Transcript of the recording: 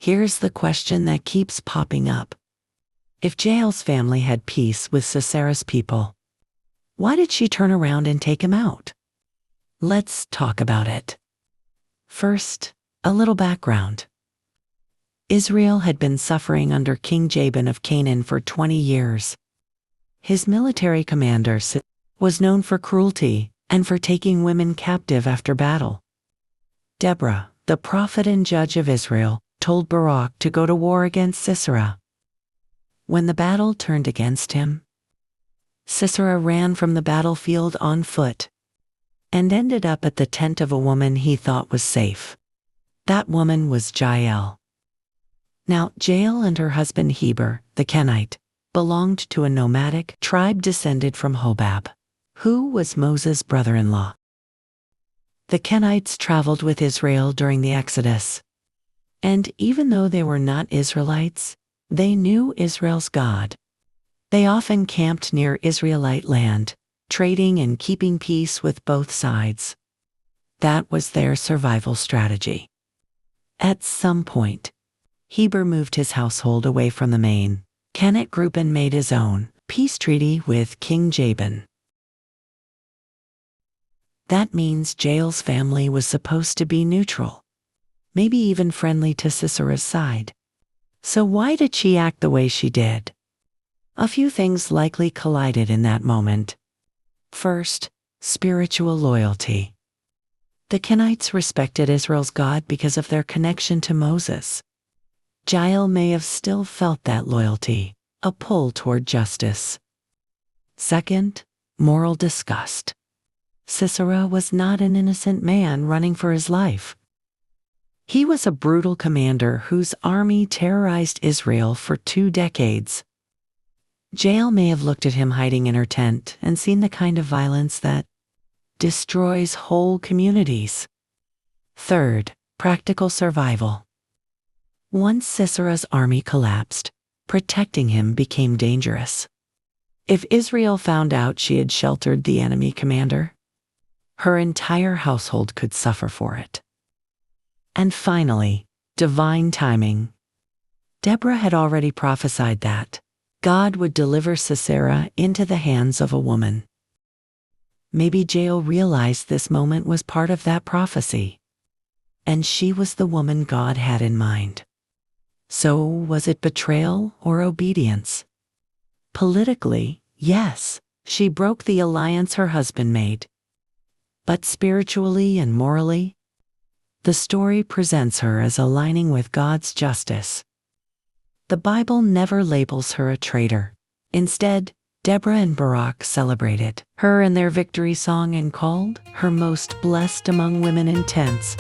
Here's the question that keeps popping up. If Jael's family had peace with Sisera's people, why did she turn around and take him out? Let's talk about it. First, a little background. Israel had been suffering under King Jabin of Canaan for 20 years. His military commander was known for cruelty and for taking women captive after battle. Deborah, the prophet and judge of Israel, told Barak to go to war against Sisera. When the battle turned against him, Sisera ran from the battlefield on foot and ended up at the tent of a woman he thought was safe. That woman was Jael. Now, Jael and her husband Heber, the Kenite, belonged to a nomadic tribe descended from Hobab, who was Moses' brother-in-law. The Kenites traveled with Israel during the Exodus, and even though they were not Israelites, they knew Israel's God. They often camped near Israelite land, trading and keeping peace with both sides. That was their survival strategy. At some point, Heber moved his household away from the main Kenite group and made his own peace treaty with King Jabin. That means Jael's family was supposed to be neutral, maybe even friendly to Sisera's side. So why did she act the way she did? A few things likely collided in that moment. First, spiritual loyalty. The Kenites respected Israel's God because of their connection to Moses. Jael may have still felt that loyalty, a pull toward justice. Second, moral disgust. Sisera was not an innocent man running for his life. He was a brutal commander whose army terrorized Israel for 2 decades. Jael may have looked at him hiding in her tent and seen the kind of violence that destroys whole communities. Third, practical survival. Once Sisera's army collapsed, protecting him became dangerous. If Israel found out she had sheltered the enemy commander, her entire household could suffer for it. And finally, divine timing. Deborah had already prophesied that God would deliver Sisera into the hands of a woman. Maybe Jael realized this moment was part of that prophecy, and she was the woman God had in mind. So was it betrayal or obedience? Politically, yes, she broke the alliance her husband made. But spiritually and morally, the story presents her as aligning with God's justice. The Bible never labels her a traitor. Instead, Deborah and Barak celebrated her in their victory song and called her most blessed among women in tents.